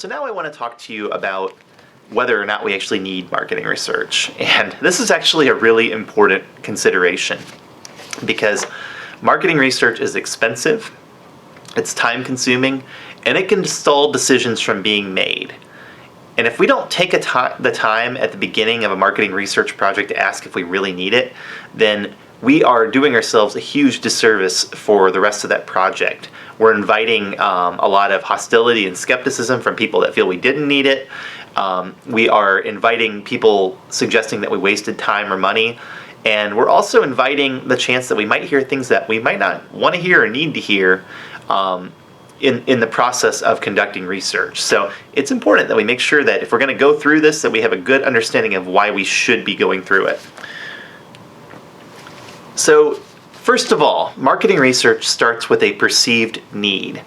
So now I want to talk to you about whether or not we actually need marketing research. And this is actually a really important consideration because marketing research is expensive, it's time consuming, and it can stall decisions from being made. And if we don't take the time at the beginning of a marketing research project to ask if we really need it, then we are doing ourselves a huge disservice for the rest of that project. We're inviting a lot of hostility and skepticism from people that feel we didn't need it. We are inviting people suggesting that we wasted time or money. And we're also inviting the chance that we might hear things that we might not want to hear or need to hear in the process of conducting research. So it's important that we make sure that if we're going to go through this, that we have a good understanding of why we should be going through it. So first of all, marketing research starts with a perceived need.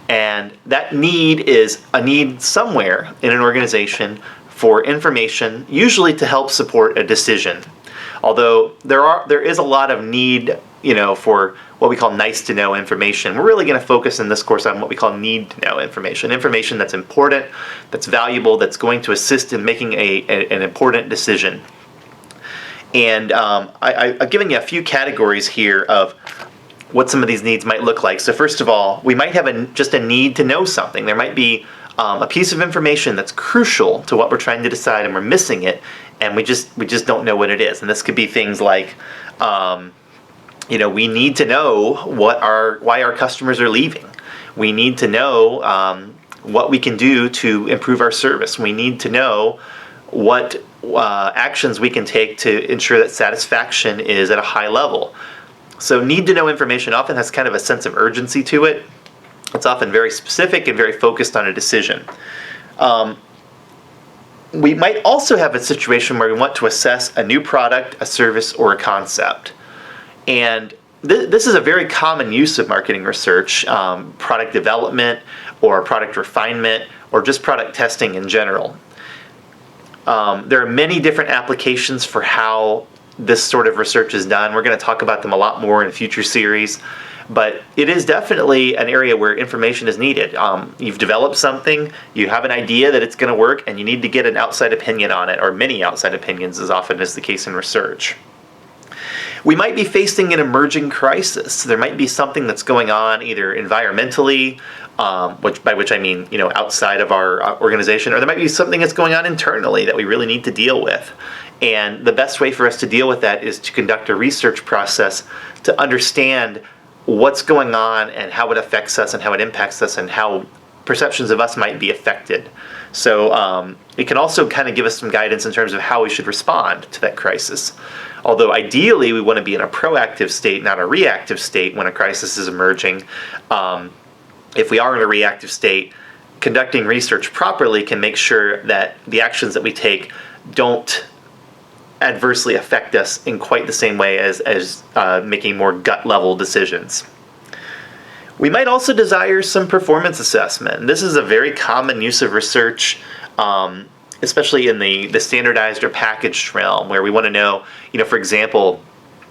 And that need is a need somewhere in an organization for information, usually to help support a decision. Although there is a lot of need, for what we call nice to know information. We're really going to focus in this course on what we call need to know information. Information that's important, that's valuable, that's going to assist in making an important decision. And I've given you a few categories here of what some of these needs might look like. So first of all, we might have just a need to know something. There might be a piece of information that's crucial to what we're trying to decide, and we're missing it, and we just don't know what it is. And this could be things like, we need to know why our customers are leaving. We need to know what we can do to improve our service. We need to know what actions we can take to ensure that satisfaction is at a high level. So need to know information often has kind of a sense of urgency to it. It's often very specific and very focused on a decision. We might also have a situation where we want to assess a new product, a service, or a concept. And this is a very common use of marketing research, product development or product refinement or just product testing in general. There are many different applications for how this sort of research is done. We're going to talk about them a lot more in a future series, but it is definitely an area where information is needed. You've developed something, you have an idea that it's going to work, and you need to get an outside opinion on it, or many outside opinions, as often is the case in research. We might be facing an emerging crisis. There might be something that's going on either environmentally, by which I mean, outside of our organization, or there might be something that's going on internally that we really need to deal with. And the best way for us to deal with that is to conduct a research process to understand what's going on and how it affects us and how it impacts us and how perceptions of us might be affected. So it can also kind of give us some guidance in terms of how we should respond to that crisis. Although ideally we want to be in a proactive state, not a reactive state when a crisis is emerging. If we are in a reactive state, conducting research properly can make sure that the actions that we take don't adversely affect us in quite the same way as making more gut-level decisions. We might also desire some performance assessment. This is a very common use of research, especially in the standardized or packaged realm, where we want to know, for example,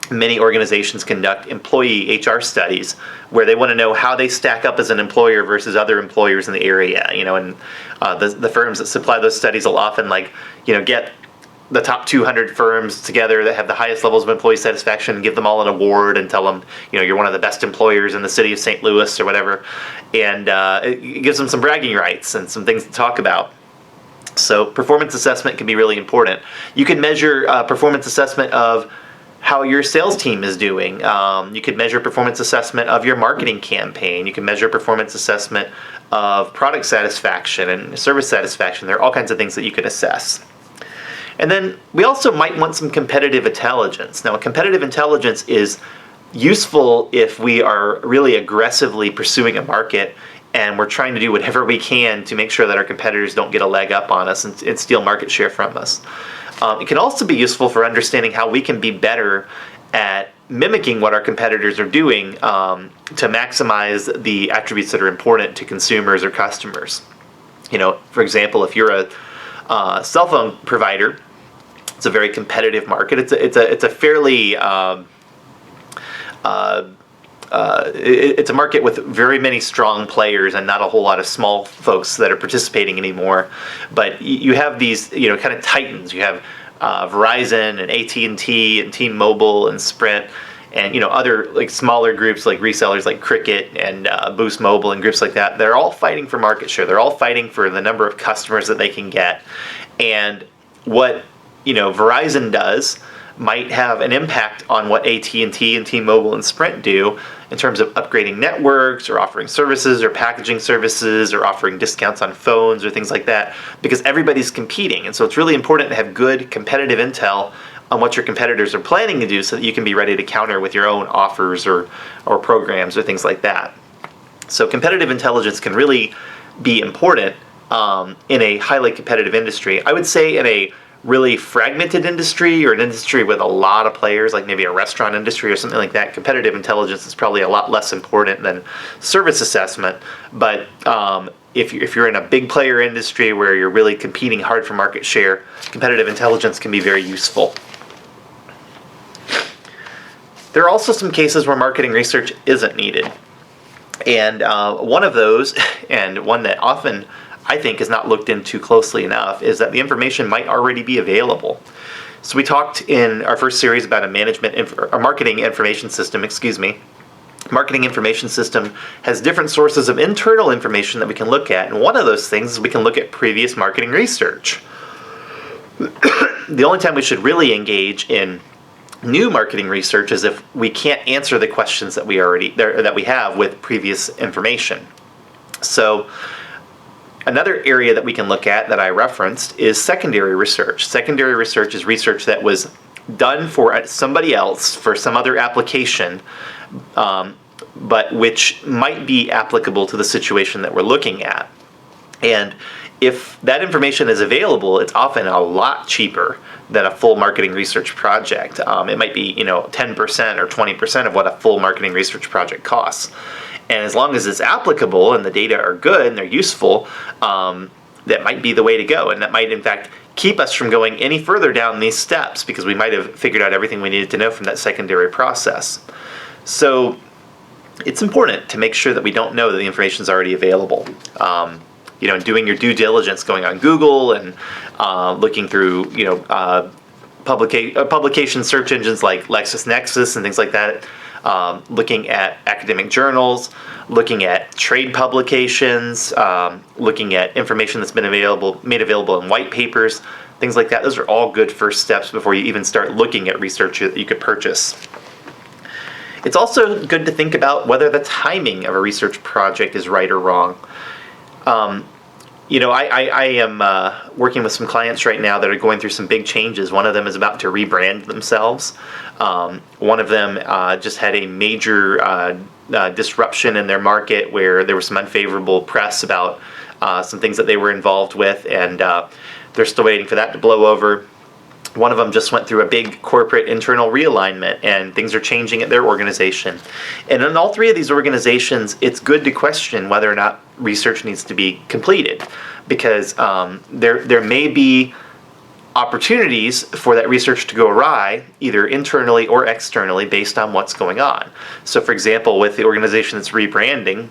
many organizations conduct employee HR studies where they want to know how they stack up as an employer versus other employers in the area. And the firms that supply those studies will often get the top 200 firms together that have the highest levels of employee satisfaction and give them all an award and tell them, you're one of the best employers in the city of St. Louis or whatever. And it gives them some bragging rights and some things to talk about. So performance assessment can be really important. You can measure performance assessment of how your sales team is doing. You could measure performance assessment of your marketing campaign. You can measure performance assessment of product satisfaction and service satisfaction. There are all kinds of things that you can assess. And then we also might want some competitive intelligence. Now, competitive intelligence is useful if we are really aggressively pursuing a market and we're trying to do whatever we can to make sure that our competitors don't get a leg up on us and steal market share from us. It can also be useful for understanding how we can be better at mimicking what our competitors are doing to maximize the attributes that are important to consumers or customers. For example, if you're a cell phone provider, it's a very competitive market. It's a fairly it's a market with very many strong players and not a whole lot of small folks that are participating anymore. But you have these, kind of titans. You have Verizon and AT&T and T-Mobile and Sprint, and other like smaller groups like resellers like Cricket and Boost Mobile and groups like that. They're all fighting for market share. They're all fighting for the number of customers that they can get. And what Verizon does might have an impact on what AT&T and T-Mobile and Sprint do in terms of upgrading networks or offering services or packaging services or offering discounts on phones or things like that, because everybody's competing. And so it's really important to have good competitive intel on what your competitors are planning to do so that you can be ready to counter with your own offers or programs or things like that. So competitive intelligence can really be important in a highly competitive industry. I would say in a really fragmented industry or an industry with a lot of players, like maybe a restaurant industry or something like that, competitive intelligence is probably a lot less important than service assessment. But if you're in a big player industry where you're really competing hard for market share, competitive intelligence can be very useful. There are also some cases where marketing research isn't needed. And one of those, and one that often I think is not looked into closely enough, is that the information might already be available. So we talked in our first series about a marketing information system, Marketing information system has different sources of internal information that we can look at, and one of those things is we can look at previous marketing research. The only time we should really engage in new marketing research is if we can't answer the questions that we have with previous information. So another area that we can look at that I referenced is secondary research. Secondary research is research that was done for somebody else for some other application, but which might be applicable to the situation that we're looking at. And if that information is available, it's often a lot cheaper than a full marketing research project. It might be 10% or 20% of what a full marketing research project costs. And as long as it's applicable and the data are good and they're useful, that might be the way to go. And that might, in fact, keep us from going any further down these steps because we might have figured out everything we needed to know from that secondary process. So it's important to make sure that we don't know that the information is already available. Doing your due diligence, going on Google and looking through, publication search engines like LexisNexis and things like that. Looking at academic journals, looking at trade publications, looking at information that's been made available in white papers, things like that. Those are all good first steps before you even start looking at research that you could purchase. It's also good to think about whether the timing of a research project is right or wrong. I am working with some clients right now that are going through some big changes. One of them is about to rebrand themselves. One of them just had a major disruption in their market where there was some unfavorable press about some things that they were involved with, and they're still waiting for that to blow over. One of them just went through a big corporate internal realignment, and things are changing at their organization. And in all three of these organizations, it's good to question whether or not research needs to be completed, because there may be opportunities for that research to go awry, either internally or externally, based on what's going on. So for example, with the organization that's rebranding,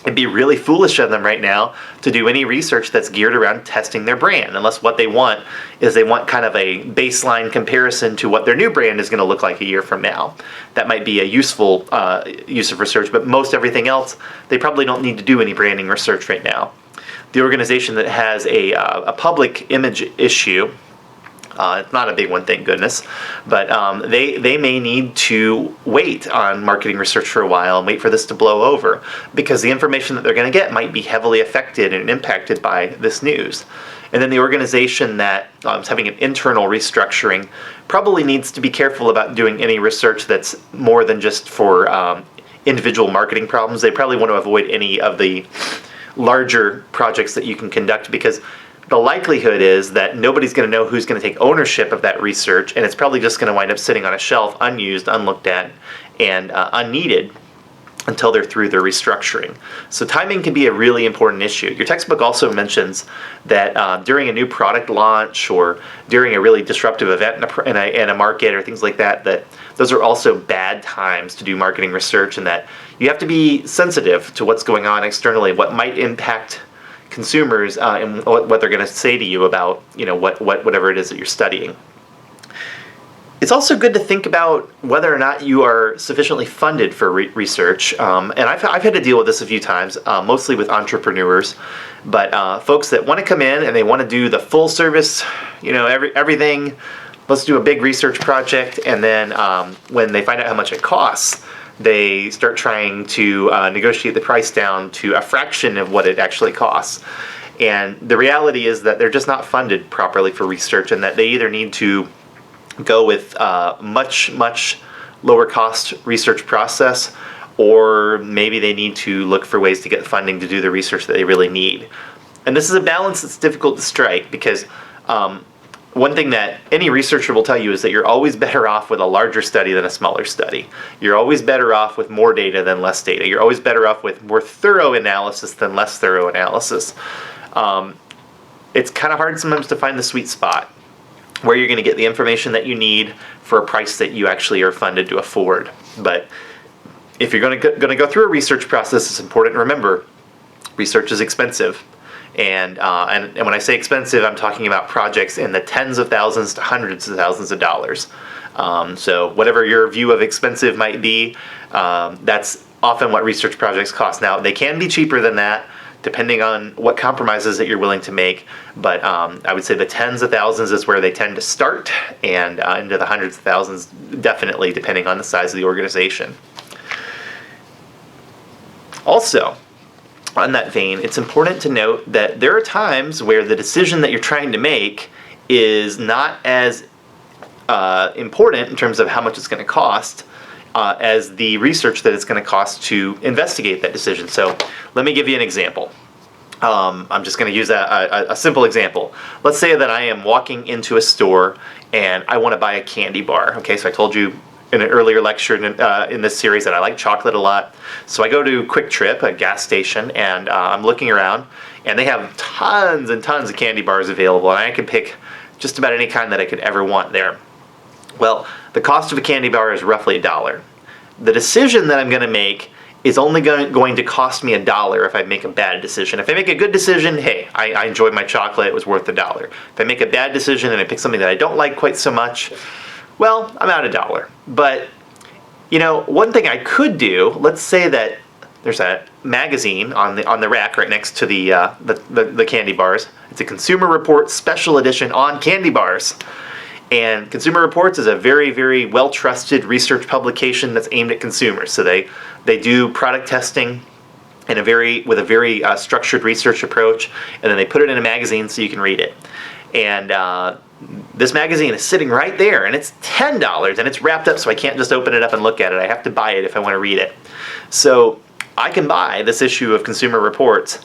it'd be really foolish of them right now to do any research that's geared around testing their brand, unless what they want is kind of a baseline comparison to what their new brand is going to look like a year from now. That might be a useful use of research, but most everything else, they probably don't need to do any branding research right now. The organization that has a public image issue, it's not a big one, thank goodness, but they may need to wait on marketing research for a while and wait for this to blow over, because the information that they're going to get might be heavily affected and impacted by this news. And then the organization that is having an internal restructuring probably needs to be careful about doing any research that's more than just for individual marketing problems. They probably want to avoid any of the larger projects that you can conduct, because the likelihood is that nobody's going to know who's going to take ownership of that research, and it's probably just going to wind up sitting on a shelf, unused, unlooked at, and unneeded. until they're through their restructuring. So timing can be a really important issue. Your textbook also mentions that during a new product launch or during a really disruptive event in a market or things like that, that those are also bad times to do marketing research, and that you have to be sensitive to what's going on externally, what might impact consumers and what they're going to say to you about whatever it is that you're studying. It's also good to think about whether or not you are sufficiently funded for research. And I've had to deal with this a few times, mostly with entrepreneurs, but folks that want to come in and they want to do the full service, everything. Let's do a big research project, and then when they find out how much it costs, they start trying to negotiate the price down to a fraction of what it actually costs. And the reality is that they're just not funded properly for research, and that they either need to go with much lower cost research process, or maybe they need to look for ways to get funding to do the research that they really need. And this is a balance that's difficult to strike, because one thing that any researcher will tell you is that you're always better off with a larger study than a smaller study. You're always better off with more data than less data. You're always better off with more thorough analysis than less thorough analysis. It's kind of hard sometimes to find the sweet spot where you're going to get the information that you need for a price that you actually are funded to afford. But if you're going to go through a research process, it's important to remember research is expensive. And when I say expensive, I'm talking about projects in the tens of thousands to hundreds of thousands of dollars. So whatever your view of expensive might be, that's often what research projects cost. Now, they can be cheaper than that, depending on what compromises that you're willing to make. But I would say the tens of thousands is where they tend to start, and into the hundreds of thousands, definitely, depending on the size of the organization. Also, on that vein, it's important to note that there are times where the decision that you're trying to make is not as important in terms of how much it's going to cost as the research that it's going to cost to investigate that decision. So let me give you an example. I'm just going to use a simple example. Let's say that I am walking into a store and I want to buy a candy bar. Okay, so I told you in an earlier lecture in this series that I like chocolate a lot. So I go to Quick Trip, a gas station, and I'm looking around, and they have tons and tons of candy bars available, and I can pick just about any kind that I could ever want there. Well, the cost of a candy bar is roughly $1. The decision that I'm going to make is only going to cost me $1 if I make a bad decision. If I make a good decision, hey, I enjoyed my chocolate, it was worth $1. If I make a bad decision and I pick something that I don't like quite so much, well, I'm out $1. But, one thing I could do, let's say that there's a magazine on the rack right next to the candy bars. It's a Consumer Reports special edition on candy bars. And Consumer Reports is a very, very well-trusted research publication that's aimed at consumers. So they do product testing with a very structured research approach, and then they put it in a magazine so you can read it. And this magazine is sitting right there, and it's $10, and it's wrapped up so I can't just open it up and look at it. I have to buy it if I want to read it. So I can buy this issue of Consumer Reports,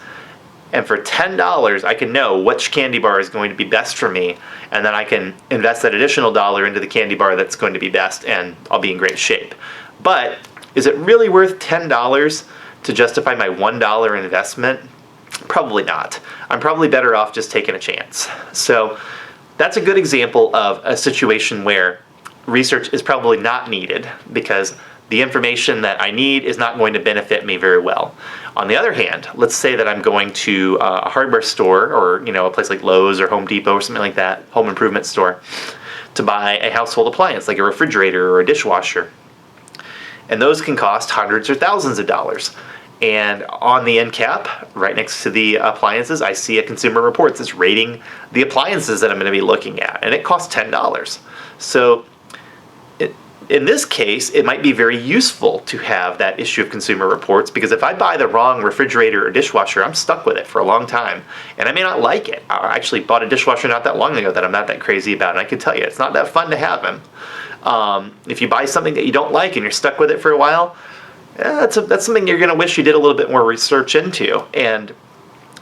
and for $10 I can know which candy bar is going to be best for me, and then I can invest that additional $1 into the candy bar that's going to be best, and I'll be in great shape. But is it really worth $10 to justify my $1 investment? Probably not. I'm probably better off just taking a chance. So that's a good example of a situation where research is probably not needed because the information that I need is not going to benefit me very well. On the other hand, let's say that I'm going to a hardware store, or a place like Lowe's or Home Depot or something like that, home improvement store, to buy a household appliance like a refrigerator or a dishwasher. And those can cost hundreds or thousands of dollars. And on the end cap, right next to the appliances, I see a Consumer Reports that's rating the appliances that I'm going to be looking at, and it costs $10. So in this case, it might be very useful to have that issue of Consumer Reports, because if I buy the wrong refrigerator or dishwasher, I'm stuck with it for a long time, and I may not like it. I actually bought a dishwasher not that long ago that I'm not that crazy about, and I can tell you, it's not that fun to have them. If you buy something that you don't like and you're stuck with it for a while, that's something you're going to wish you did a little bit more research into. And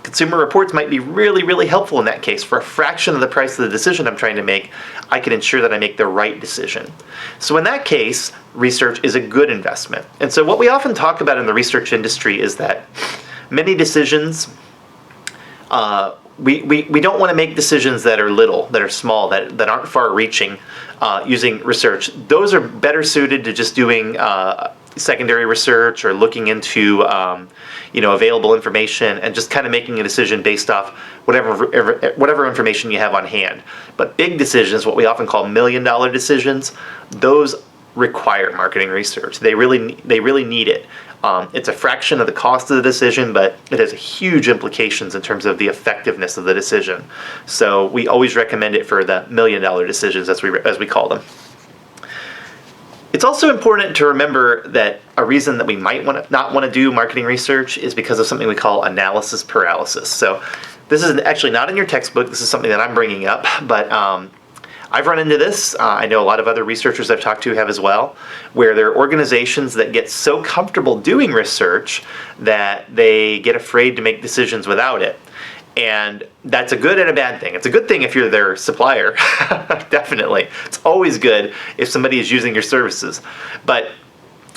consumer reports might be really, really helpful in that case. For a fraction of the price of the decision I'm trying to make, I can ensure that I make the right decision. So in that case, research is a good investment. And so what we often talk about in the research industry is that many decisions, we don't want to make decisions that are little, that are small, that aren't far-reaching using research. Those are better suited to just doing secondary research or looking into available information and just kind of making a decision based off whatever information you have on hand. But big decisions, what we often call million-dollar decisions, those require marketing research. They really need it. It's a fraction of the cost of the decision, but it has huge implications in terms of the effectiveness of the decision. So we always recommend it for the million-dollar decisions, as we call them. It's also important to remember that a reason that we might not want to do marketing research is because of something we call analysis paralysis. So this is actually not in your textbook. This is something that I'm bringing up, but I've run into this. I know a lot of other researchers I've talked to have as well, where there are organizations that get so comfortable doing research that they get afraid to make decisions without it. And that's a good and a bad thing. It's a good thing if you're their supplier, definitely. It's always good if somebody is using your services. But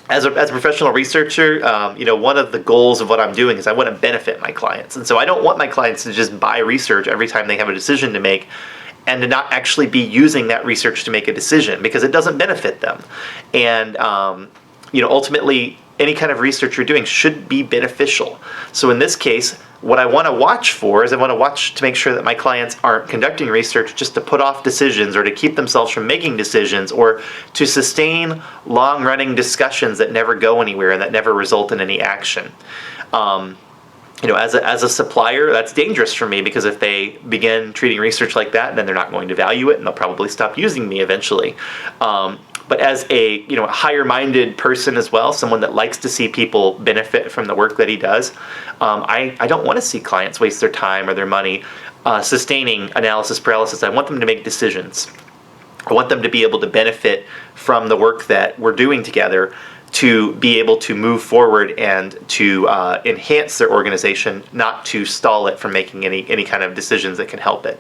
as a professional researcher, one of the goals of what I'm doing is I want to benefit my clients. And so I don't want my clients to just buy research every time they have a decision to make and to not actually be using that research to make a decision, because it doesn't benefit them. And ultimately, any kind of research you're doing should be beneficial. So in this case, what I want to watch for is I want to watch to make sure that my clients aren't conducting research just to put off decisions or to keep themselves from making decisions or to sustain long-running discussions that never go anywhere and that never result in any action. As a supplier, that's dangerous for me, because if they begin treating research like that, then they're not going to value it and they'll probably stop using me eventually. But as a higher-minded person as well, someone that likes to see people benefit from the work that he does, I don't want to see clients waste their time or their money sustaining analysis paralysis. I want them to make decisions. I want them to be able to benefit from the work that we're doing together, to be able to move forward and to enhance their organization, not to stall it from making any kind of decisions that can help it.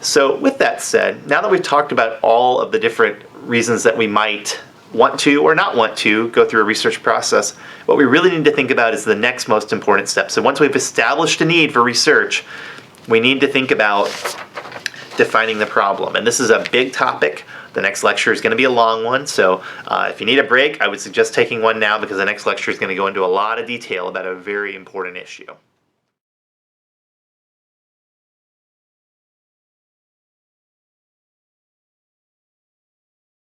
So with that said, now that we've talked about all of the different reasons that we might want to or not want to go through a research process, what we really need to think about is the next most important step. So once we've established a need for research, we need to think about defining the problem. And this is a big topic. The next lecture is going to be a long one, so if you need a break, I would suggest taking one now, because the next lecture is going to go into a lot of detail about a very important issue.